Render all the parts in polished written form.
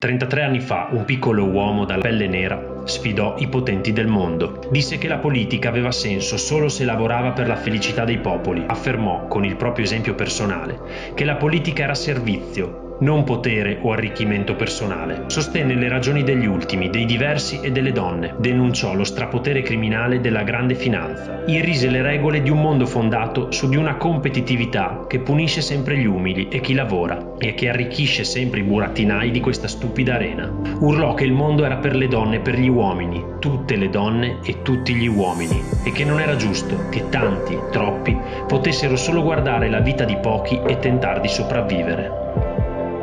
33 anni fa, un piccolo uomo dalla pelle nera sfidò i potenti del mondo. Disse che la politica aveva senso solo se lavorava per la felicità dei popoli. Affermò, con il proprio esempio personale, che la politica era servizio, non potere o arricchimento personale. Sostenne le ragioni degli ultimi, dei diversi e delle donne. Denunciò lo strapotere criminale della grande finanza. Irrise le regole di un mondo fondato su di una competitività che punisce sempre gli umili e chi lavora e che arricchisce sempre i burattinai di questa stupida arena. Urlò che il mondo era per le donne e per gli uomini, tutte le donne e tutti gli uomini, e che non era giusto che tanti, troppi, potessero solo guardare la vita di pochi e tentare di sopravvivere.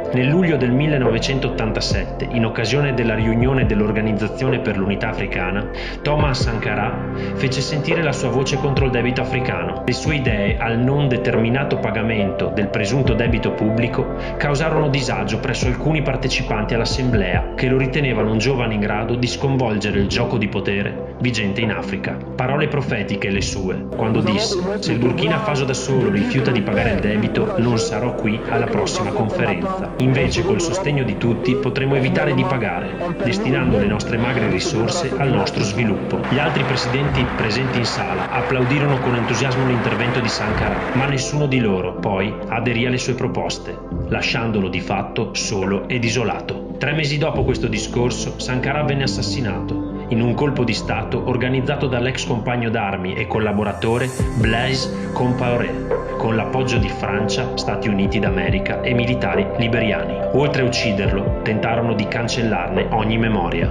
Nel luglio del 1987, in occasione della riunione dell'Organizzazione per l'Unità Africana, Thomas Sankara fece sentire la sua voce contro il debito africano. Le sue idee al non determinato pagamento del presunto debito pubblico causarono disagio presso alcuni partecipanti all'assemblea che lo ritenevano un giovane in grado di sconvolgere il gioco di potere vigente in Africa. Parole profetiche le sue, quando disse: se il Burkina Faso da solo rifiuta di pagare il debito, non sarò qui alla prossima conferenza. Invece, col sostegno di tutti, potremo evitare di pagare, destinando le nostre magre risorse al nostro sviluppo. Gli altri presidenti presenti in sala applaudirono con entusiasmo l'intervento di Sankara, ma nessuno di loro, poi, aderì alle sue proposte, lasciandolo di fatto solo ed isolato. 3 mesi dopo questo discorso, Sankara venne assassinato in un colpo di stato organizzato dall'ex compagno d'armi e collaboratore Blaise Compaoré, con l'appoggio di Francia, Stati Uniti d'America e militari liberiani. Oltre a ucciderlo, tentarono di cancellarne ogni memoria.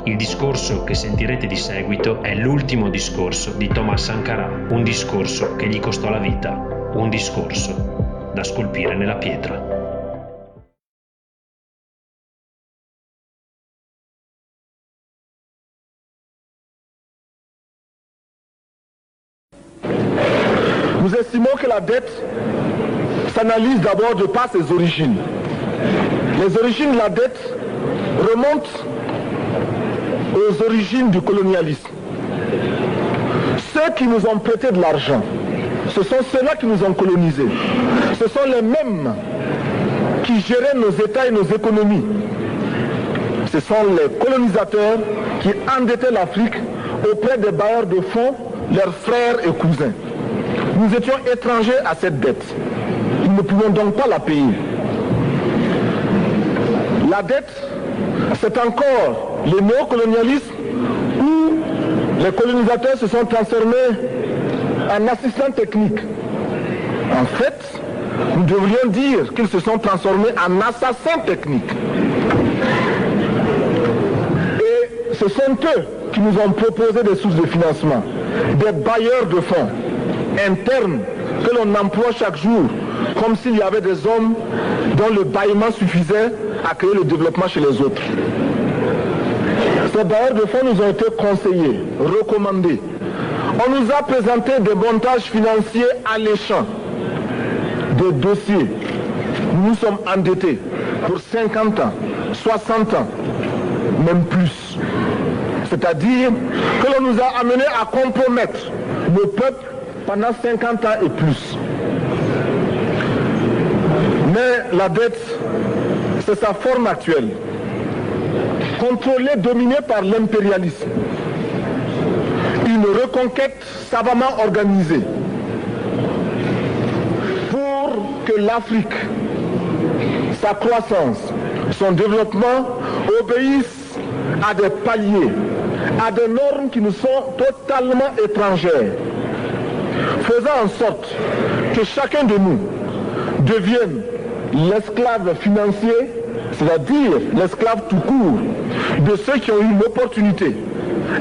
Il discorso che sentirete di seguito è l'ultimo discorso di Thomas Sankara, un discorso che gli costò la vita, un discorso da scolpire nella pietra. Nous estimons que la dette s'analyse d'abord de par ses origines. Les origines de la dette remontent aux origines du colonialisme. Ceux qui nous ont prêté de l'argent, ce sont ceux-là qui nous ont colonisés. Ce sont les mêmes qui géraient nos États et nos économies. Ce sont les colonisateurs qui endettaient l'Afrique auprès des bailleurs de fonds, leurs frères et cousins. Nous étions étrangers à cette dette. Nous ne pouvions donc pas la payer. La dette, c'est encore le néocolonialisme où les colonisateurs se sont transformés en assistants techniques. En fait, nous devrions dire qu'ils se sont transformés en assassins techniques. Et ce sont eux qui nous ont proposé des sources de financement, des bailleurs de fonds internes que l'on emploie chaque jour, comme s'il y avait des hommes dont le bâillement suffisait à créer le développement chez les autres. Ces bailleurs de fonds nous ont été conseillés, recommandés. On nous a présenté des montages financiers alléchants, des dossiers. Nous nous sommes endettés pour 50 ans, 60 ans, même plus. C'est-à-dire que l'on nous a amenés à compromettre le peuple pendant 50 ans et plus. Mais la dette, c'est sa forme actuelle. Contrôlée, dominée par l'impérialisme. Une reconquête savamment organisée pour que l'Afrique, sa croissance, son développement obéissent à des paliers, à des normes qui nous sont totalement étrangères, faisant en sorte que chacun de nous devienne l'esclave financier, c'est-à-dire l'esclave tout court, de ceux qui ont eu l'opportunité,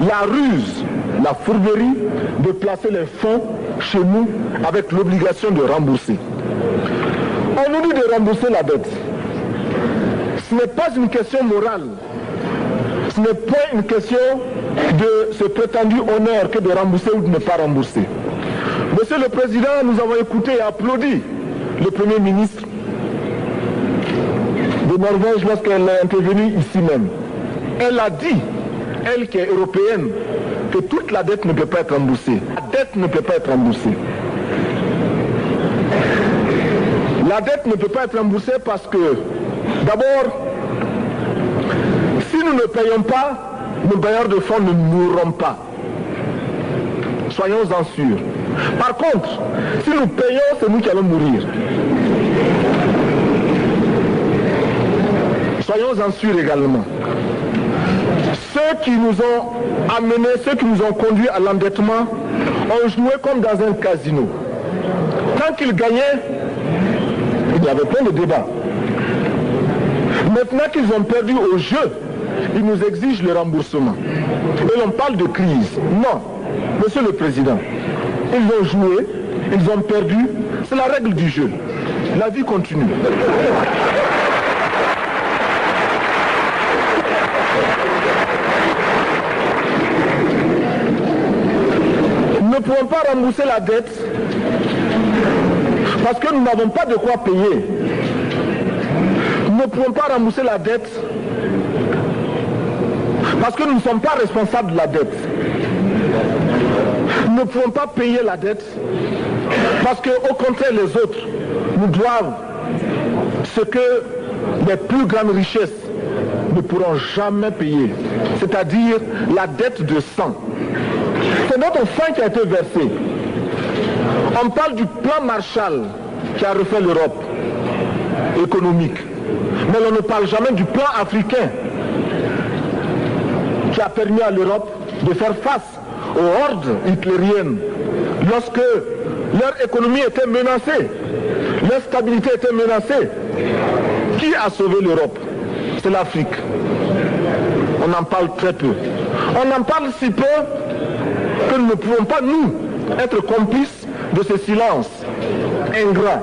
la ruse, la fourberie de placer les fonds chez nous avec l'obligation de rembourser. On nous dit de rembourser la dette. Ce n'est pas une question morale. Ce n'est pas une question de ce prétendu honneur que de rembourser ou de ne pas rembourser. Monsieur le Président, nous avons écouté et applaudi le Premier ministre de Norvège lorsqu'elle est intervenue ici même. Elle a dit, elle qui est européenne, que toute la dette ne peut pas être remboursée. La dette ne peut pas être remboursée. La dette ne peut pas être remboursée parce que, d'abord, payons pas, nos bailleurs de fonds ne mourront pas. Soyons-en sûrs. Par contre, si nous payons, c'est nous qui allons mourir. Soyons-en sûrs également. Ceux qui nous ont amenés, ceux qui nous ont conduits à l'endettement, ont joué comme dans un casino. Tant qu'ils gagnaient, il y avait plein de débats. Maintenant qu'ils ont perdu au jeu, ils nous exigent le remboursement. Et l'on parle de crise. Non, Monsieur le Président, ils ont joué, ils ont perdu, c'est la règle du jeu. La vie continue. Nous ne pouvons pas rembourser la dette parce que nous n'avons pas de quoi payer. Nous ne pouvons pas rembourser la dette parce que nous ne sommes pas responsables de la dette. Nous ne pouvons pas payer la dette parce qu'au contraire les autres nous doivent ce que les plus grandes richesses ne pourront jamais payer, c'est-à-dire la dette de sang. C'est notre sang qui a été versé. On parle du plan Marshall qui a refait l'Europe économique. Mais on ne parle jamais du plan africain qui a permis à l'Europe de faire face aux hordes hitlériennes lorsque leur économie était menacée, leur stabilité était menacée. Qui a sauvé l'Europe? C'est l'Afrique. On en parle très peu. On en parle si peu que nous ne pouvons pas, nous, être complices de ce silence ingrat.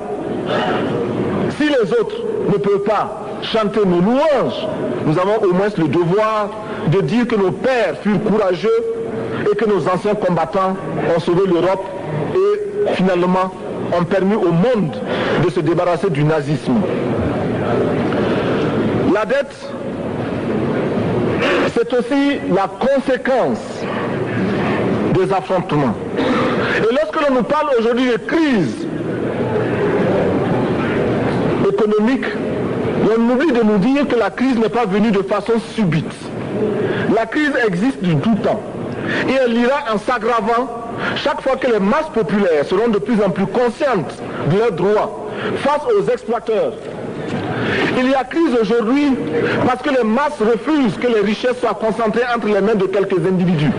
Si les autres ne peuvent pas chanter nos louanges, nous avons au moins le devoir de dire que nos pères furent courageux et que nos anciens combattants ont sauvé l'Europe et finalement ont permis au monde de se débarrasser du nazisme. La dette, c'est aussi la conséquence des affrontements. Et lorsque l'on nous parle aujourd'hui de crise économique, on oublie de nous dire que la crise n'est pas venue de façon subite. La crise existe du tout temps. Et elle ira en s'aggravant chaque fois que les masses populaires seront de plus en plus conscientes de leurs droits face aux exploiteurs. Il y a crise aujourd'hui parce que les masses refusent que les richesses soient concentrées entre les mains de quelques individus.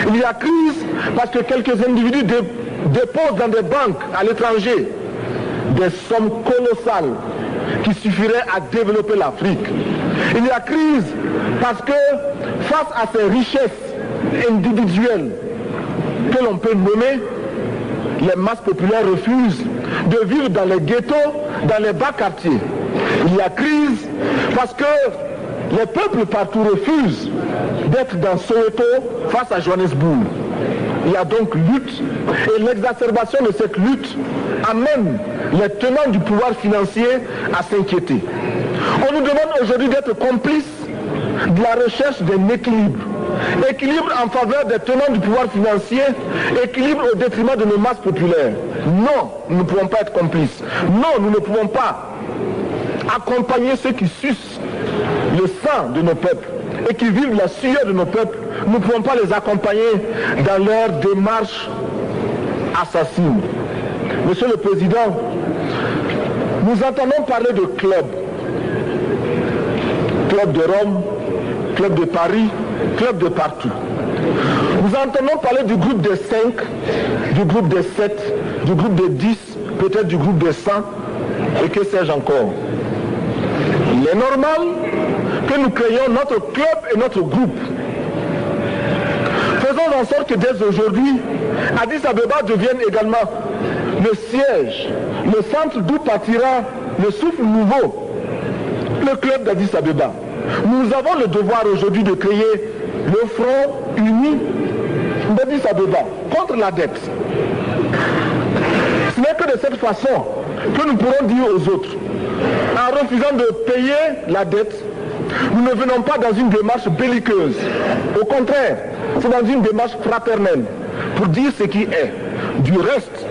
Il y a crise parce que quelques individus déposent dans des banques à l'étranger des sommes colossales qui suffiraient à développer l'Afrique. Il y a crise parce que face à ces richesses individuelles que l'on peut nommer, les masses populaires refusent de vivre dans les ghettos, dans les bas quartiers. Il y a crise parce que les peuples partout refusent d'être dans Soweto face à Johannesburg. Il y a donc lutte et l'exacerbation de cette lutte amène les tenants du pouvoir financier à s'inquiéter. On nous demande aujourd'hui d'être complices de la recherche d'un équilibre. Équilibre en faveur des tenants du pouvoir financier, équilibre au détriment de nos masses populaires. Non, nous ne pouvons pas être complices. Non, nous ne pouvons pas accompagner ceux qui sucent le sang de nos peuples et qui vivent la sueur de nos peuples. Nous ne pouvons pas les accompagner dans leur démarche assassine. Monsieur le Président, nous entendons parler de clubs. Club de Rome, club de Paris, club de partout. Nous entendons parler du groupe des 5, du groupe des 7, du groupe des 10, peut-être du groupe des 100, et que sais-je encore. Il est normal que nous créions notre club et notre groupe. Faisons en sorte que dès aujourd'hui, Addis Abeba devienne également le siège, le centre d'où partira le souffle nouveau, le club d'Addis Abeba. Nous avons le devoir aujourd'hui de créer le front uni d'Addis Abeba contre la dette. Ce n'est que de cette façon que nous pourrons dire aux autres, en refusant de payer la dette, nous ne venons pas dans une démarche belliqueuse. Au contraire, c'est dans une démarche fraternelle pour dire ce qui est. Du reste,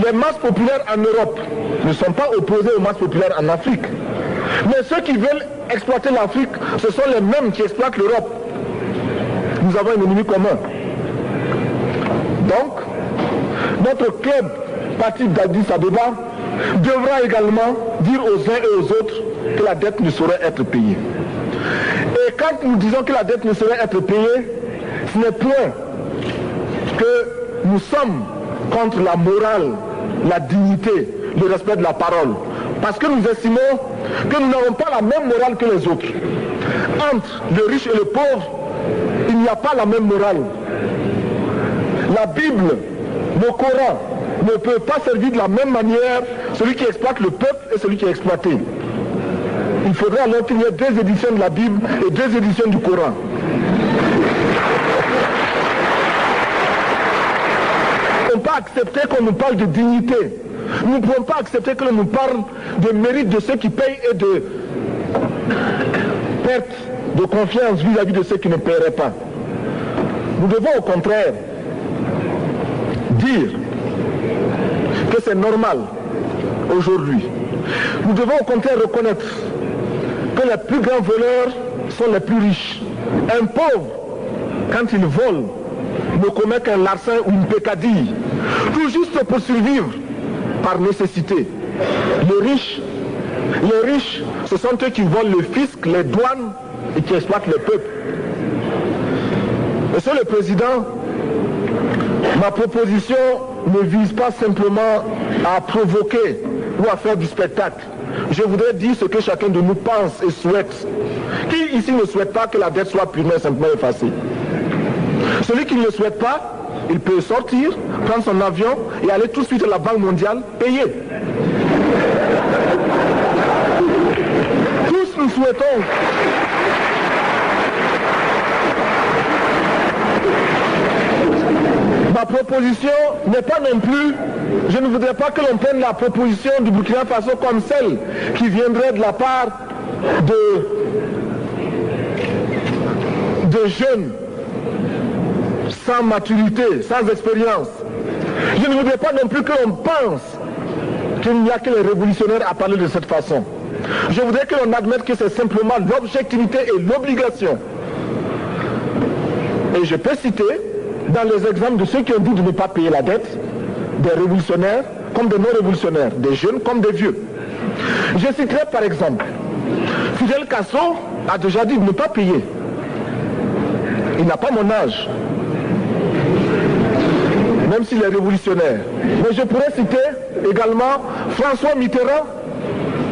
les masses populaires en Europe ne sont pas opposées aux masses populaires en Afrique. Mais ceux qui veulent exploiter l'Afrique, ce sont les mêmes qui exploitent l'Europe. Nous avons un ennemi commun. Donc, notre club, parti d'Addis Abeba, devra également dire aux uns et aux autres que la dette ne saurait être payée. Et quand nous disons que la dette ne saurait être payée, ce n'est point que nous sommes contre la morale, la dignité, le respect de la parole. Parce que nous estimons que nous n'avons pas la même morale que les autres. Entre le riche et le pauvre, il n'y a pas la même morale. La Bible, le Coran, ne peut pas servir de la même manière celui qui exploite le peuple et celui qui est exploité. Il faudrait alors qu'il y ait 2 éditions de la Bible et 2 éditions du Coran. Nous ne pouvons pas accepter qu'on nous parle de dignité. Nous ne pouvons pas accepter que l'on nous parle de mérite de ceux qui payent et de perte de confiance vis-à-vis de ceux qui ne paieraient pas. Nous devons au contraire dire que c'est normal aujourd'hui. Nous devons au contraire reconnaître que les plus grands voleurs sont les plus riches. Un pauvre, quand il vole, ne commet qu'un larcin ou une peccadille, tout juste pour survivre par nécessité. Les riches, ce sont eux qui volent le fisc, les douanes et qui exploitent le peuple. Monsieur le Président, ma proposition ne vise pas simplement à provoquer ou à faire du spectacle. Je voudrais dire ce que chacun de nous pense et souhaite. Qui ici ne souhaite pas que la dette soit purement et simplement effacée? Celui qui ne le souhaite pas, il peut sortir, prendre son avion et aller tout de suite à la Banque mondiale payer. Tous nous souhaitons ma proposition n'est pas non plus, je ne voudrais pas que l'on prenne la proposition du Burkina Faso comme celle qui viendrait de la part de jeunes sans maturité, sans expérience. Je ne voudrais pas non plus que l'on pense qu'il n'y a que les révolutionnaires à parler de cette façon. Je voudrais que l'on admette que c'est simplement l'objectivité et l'obligation. Et je peux citer dans les exemples de ceux qui ont dit de ne pas payer la dette, des révolutionnaires comme des non-révolutionnaires, des jeunes comme des vieux. Je citerai par exemple, Fidel Castro a déjà dit de ne pas payer. Il n'a pas mon âge, même s'il est révolutionnaire. Mais je pourrais citer également François Mitterrand,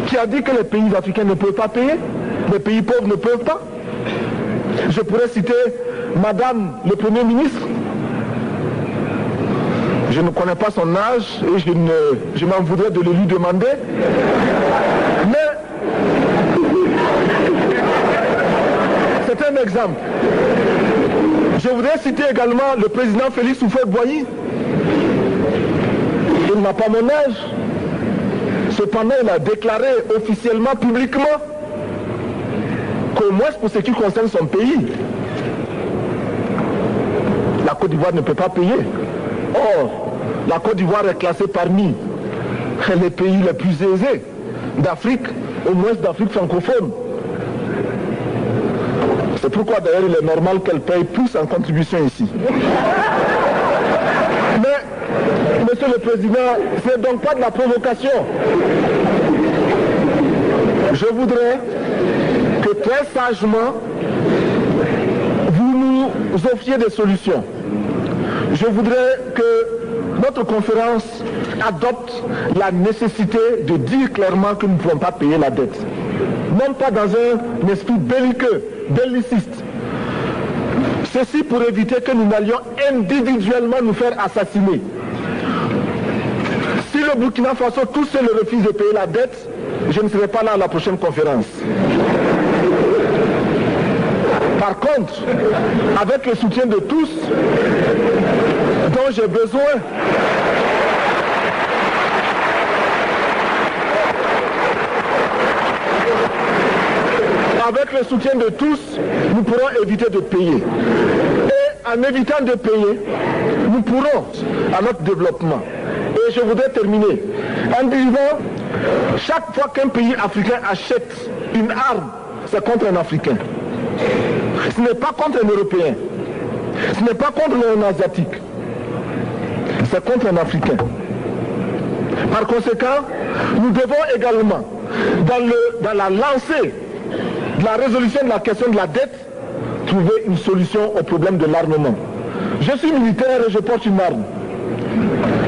qui a dit que les pays africains ne peuvent pas payer, les pays pauvres ne peuvent pas. Je pourrais citer Madame le Premier ministre. Je ne connais pas son âge et je m'en voudrais de le lui demander. Mais c'est un exemple. Je voudrais citer également le président Félix Houphouët-Boigny. Il n'a pas mon âge. Cependant, il a déclaré officiellement, publiquement, qu'au moins pour ce qui concerne son pays, la Côte d'Ivoire ne peut pas payer. Or, la Côte d'Ivoire est classée parmi les pays les plus aisés d'Afrique, au moins d'Afrique francophone. C'est pourquoi d'ailleurs il est normal qu'elle paye plus en contribution ici. Mais, Monsieur le Président, ce n'est donc pas de la provocation. Je voudrais que très sagement, vous nous offriez des solutions. Je voudrais que notre conférence adopte la nécessité de dire clairement que nous ne pouvons pas payer la dette. Non pas dans un esprit belliqueux, belliciste. Ceci pour éviter que nous n'allions individuellement nous faire assassiner. Si le Burkina Faso tout seul refuse de payer la dette, je ne serai pas là à la prochaine conférence. Par contre, avec le soutien de tous, dont j'ai besoin, avec le soutien de tous, nous pourrons éviter de payer. Et en évitant de payer, nous pourrons à notre développement. Et je voudrais terminer en disant, chaque fois qu'un pays africain achète une arme, c'est contre un Africain. Ce n'est pas contre un Européen. Ce n'est pas contre un Asiatique. C'est contre un Africain. Par conséquent, nous devons également, dans la lancée de la résolution de la question de la dette, trouver une solution au problème de l'armement. Je suis militaire et je porte une arme.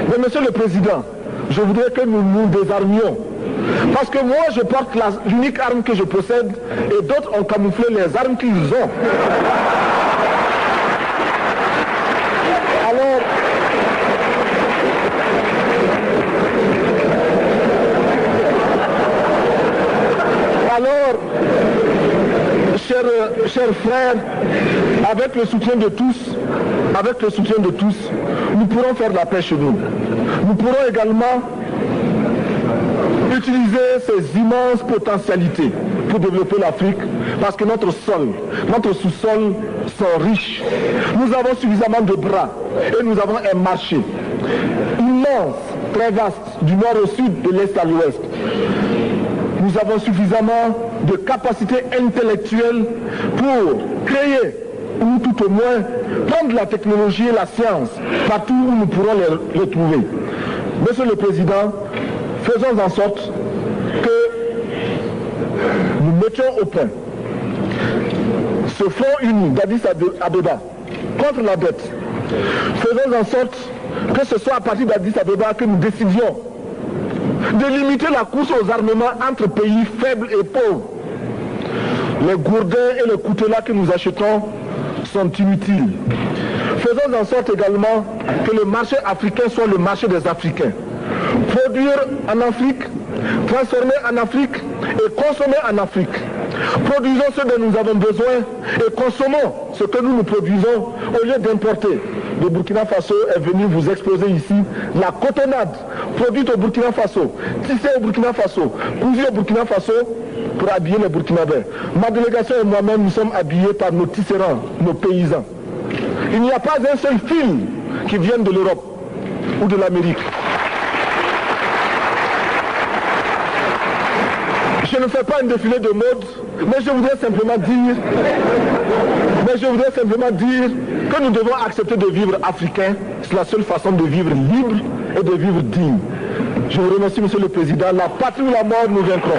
Mais Monsieur le Président, je voudrais que nous nous désarmions. Parce que moi, je porte l'unique arme que je possède et d'autres ont camouflé les armes qu'ils ont. Alors, chers frères, avec le soutien de tous, nous pourrons faire la paix chez nous. Nous pourrons également utiliser ces immenses potentialités pour développer l'Afrique, parce que notre sous-sol sont riches. Nous avons suffisamment de bras et nous avons un marché immense, très vaste, du nord au sud, de l'est à l'ouest. Nous avons suffisamment de capacités intellectuelles pour créer, ou tout au moins prendre la technologie et la science partout où nous pourrons les trouver. Monsieur le Président, faisons en sorte que nous mettions au point ce front uni d'Addis Abeba contre la dette. Faisons en sorte que ce soit à partir d'Addis Abeba que nous décidions de limiter la course aux armements entre pays faibles et pauvres. Les gourdins et les coutelas que nous achetons sont inutiles. Faisons en sorte également que le marché africain soit le marché des Africains. Produire en Afrique, transformer en Afrique et consommer en Afrique. Produisons ce dont nous avons besoin et consommons ce que nous produisons au lieu d'importer. Le Burkina Faso est venu vous exposer ici la cotonnade produite au Burkina Faso, tissée au Burkina Faso, cousue au Burkina Faso pour habiller les Burkinabés. Ma délégation et moi-même, nous sommes habillés par nos tisserands, nos paysans. Il n'y a pas un seul fil qui vienne de l'Europe ou de l'Amérique. Je ne fais pas un défilé de mode, mais je voudrais simplement dire que nous devons accepter de vivre africain. C'est la seule façon de vivre libre et de vivre digne. Je vous remercie, Monsieur le Président. La patrie ou la mort, nous vaincrons.